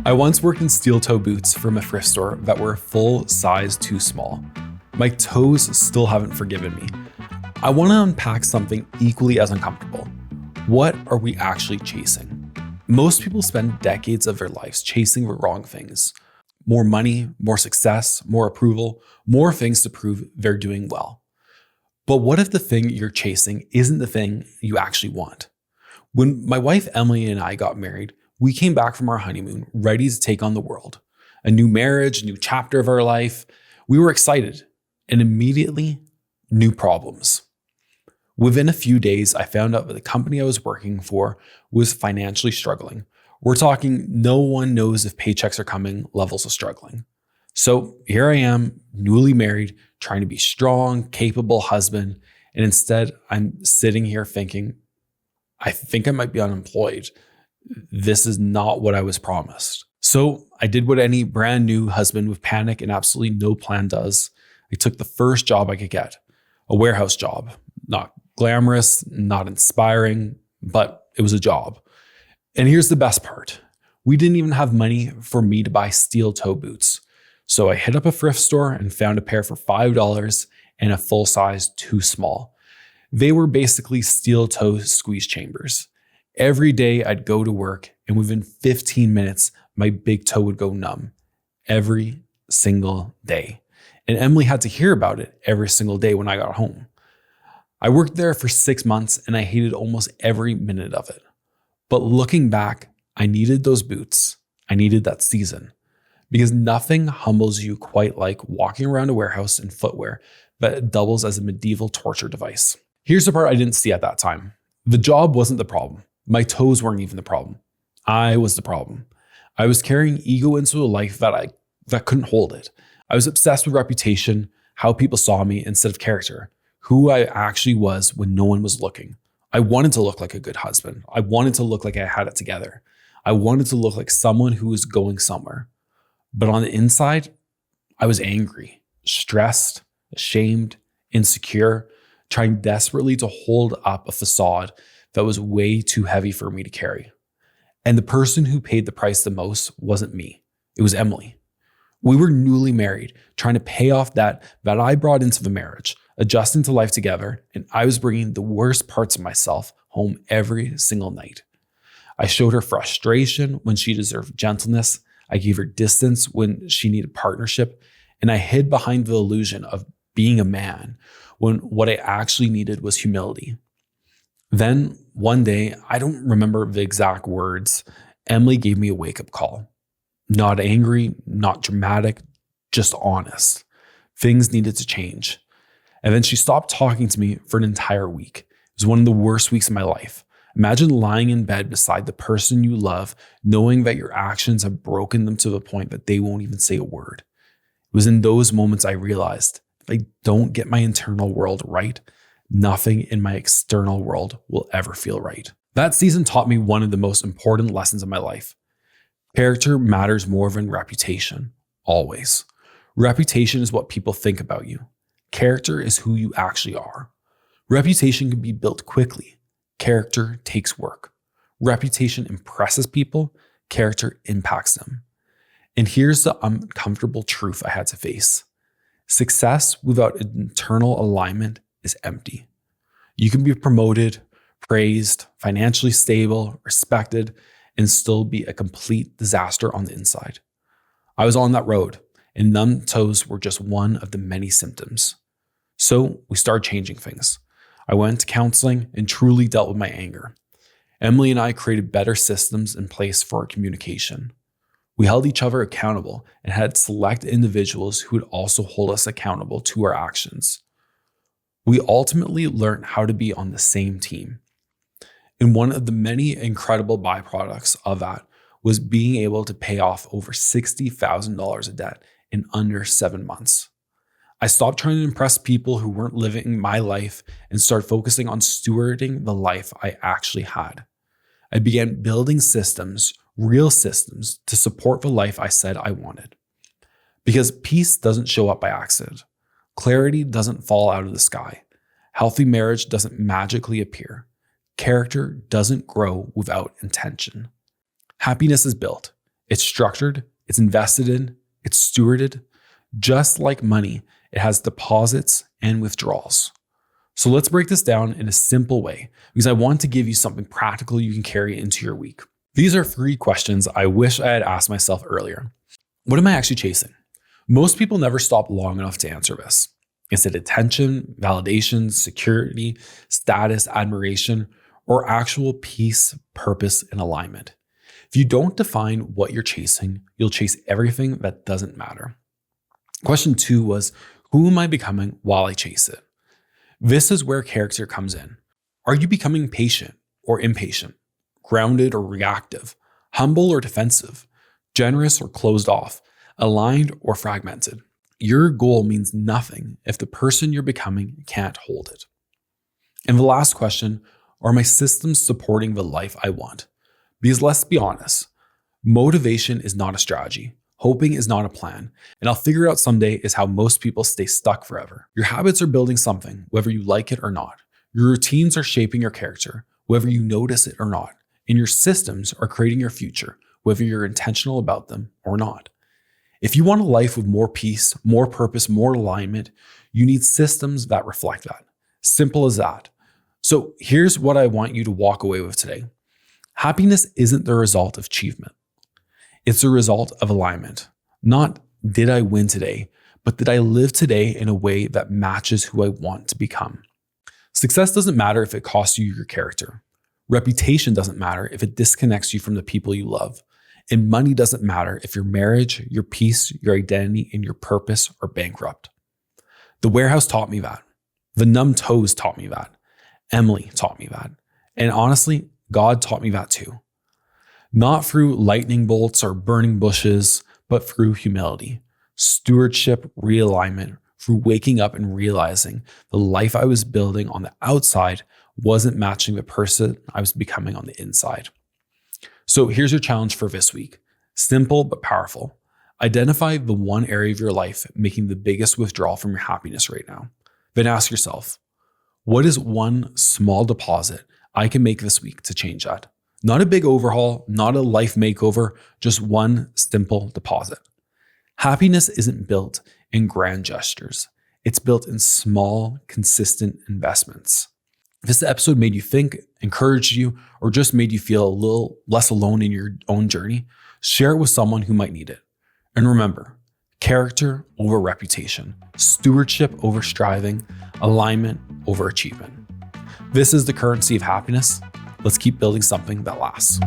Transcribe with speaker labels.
Speaker 1: I once worked in steel toe boots from a thrift store that were a full size too small. My toes still haven't forgiven me. I want to unpack something equally as uncomfortable. What are we actually chasing? Most people spend decades of their lives chasing the wrong things. More money, more success, more approval, more things to prove they're doing well. But what if the thing you're chasing isn't the thing you actually want? When my wife Emily and I got married, we came back from our honeymoon ready to take on the world. A new marriage, a new chapter of our life. We were excited, and immediately, new problems. Within a few days, I found out that the company I was working for was financially struggling. We're talking no one knows if paychecks are coming levels of struggling. So here I am, newly married, trying to be strong, capable husband, and instead I'm sitting here thinking, I think I might be unemployed. This is not what I was promised. So I did what any brand new husband with panic and absolutely no plan does. I took the first job I could get, a warehouse job. Not glamorous, not inspiring, but it was a job. And here's the best part. We didn't even have money for me to buy steel toe boots. So I hit up a thrift store and found a pair for $5 and a full size too small. They were basically steel toe squeeze chambers. Every day I'd go to work and within 15 minutes, my big toe would go numb every single day. And Emily had to hear about it every single day when I got home. I worked there for 6 months and I hated almost every minute of it. But looking back, I needed those boots. I needed that season because nothing humbles you quite like walking around a warehouse in footwear that doubles as a medieval torture device. Here's the part I didn't see at that time. The job wasn't the problem. My toes weren't even the problem. I was the problem. I was carrying ego into a life that couldn't hold it. I was obsessed with reputation, how people saw me instead of character, who I actually was when no one was looking. I wanted to look like a good husband. I wanted to look like I had it together. I wanted to look like someone who was going somewhere. But on the inside, I was angry, stressed, ashamed, insecure, trying desperately to hold up a facade that was way too heavy for me to carry. And the person who paid the price the most wasn't me. It was Emily. We were newly married, trying to pay off debt that I brought into the marriage, adjusting to life together, and I was bringing the worst parts of myself home every single night. I showed her frustration when she deserved gentleness. I gave her distance when she needed partnership, and I hid behind the illusion of being a man when what I actually needed was humility. Then one day, I don't remember the exact words, Emily gave me a wake-up call. Not angry, not dramatic, just honest. Things needed to change. And then she stopped talking to me for an entire week. It was one of the worst weeks of my life. Imagine lying in bed beside the person you love, knowing that your actions have broken them to the point that they won't even say a word. It was in those moments I realized if I don't get my internal world right, nothing in my external world will ever feel right. That season taught me one of the most important lessons of my life. Character matters more than reputation, always. Reputation is what people think about you. Character is who you actually are. Reputation can be built quickly. Character takes work. Reputation impresses people. Character impacts them. And here's the uncomfortable truth I had to face. Success without internal alignment is empty. You can be promoted, praised, financially stable, respected, and still be a complete disaster on the inside. I was on that road, and numb toes were just one of the many symptoms. So we started changing things. I went to counseling and truly dealt with my anger. Emily and I created better systems in place for our communication. We held each other accountable and had select individuals who would also hold us accountable to our actions. We ultimately learned how to be on the same team. And one of the many incredible byproducts of that was being able to pay off over $60,000 of debt in under 7 months. I stopped trying to impress people who weren't living my life and started focusing on stewarding the life I actually had. I began building systems, real systems, to support the life I said I wanted. Because peace doesn't show up by accident. Clarity doesn't fall out of the sky. Healthy marriage doesn't magically appear. Character doesn't grow without intention. Happiness is built. It's structured, it's invested in, it's stewarded. Just like money, it has deposits and withdrawals. So let's break this down in a simple way because I want to give you something practical you can carry into your week. These are 3 questions I wish I had asked myself earlier. What am I actually chasing? Most people never stop long enough to answer this. Is it attention, validation, security, status, admiration, or actual peace, purpose, and alignment? If you don't define what you're chasing, you'll chase everything that doesn't matter. Question 2 was, who am I becoming while I chase it? This is where character comes in. Are you becoming patient or impatient, grounded or reactive, humble or defensive, generous or closed off, aligned or fragmented? Your goal means nothing if the person you're becoming can't hold it. And the last question, are my systems supporting the life I want? Because let's be honest, motivation is not a strategy. Hoping is not a plan, and I'll figure it out someday is how most people stay stuck forever. Your habits are building something, whether you like it or not. Your routines are shaping your character, whether you notice it or not. And your systems are creating your future, whether you're intentional about them or not. If you want a life with more peace, more purpose, more alignment, you need systems that reflect that. Simple as that. So here's what I want you to walk away with today. Happiness isn't the result of achievement. It's a result of alignment. Not did I win today, but did I live today in a way that matches who I want to become? Success doesn't matter if it costs you your character. Reputation doesn't matter if it disconnects you from the people you love. And money doesn't matter if your marriage, your peace, your identity, and your purpose are bankrupt. The warehouse taught me that. The numb toes taught me that. Emily taught me that. And honestly, God taught me that too. Not through lightning bolts or burning bushes, but through humility, stewardship, realignment, through waking up and realizing the life I was building on the outside wasn't matching the person I was becoming on the inside. So here's your challenge for this week. Simple but powerful. Identify the one area of your life making the biggest withdrawal from your happiness right now. Then ask yourself, what is one small deposit I can make this week to change that? Not a big overhaul, not a life makeover, just one simple deposit. Happiness isn't built in grand gestures. It's built in small, consistent investments. If this episode made you think, encouraged you, or just made you feel a little less alone in your own journey, share it with someone who might need it. And remember, character over reputation, stewardship over striving, alignment over achievement. This is the currency of happiness. Let's keep building something that lasts.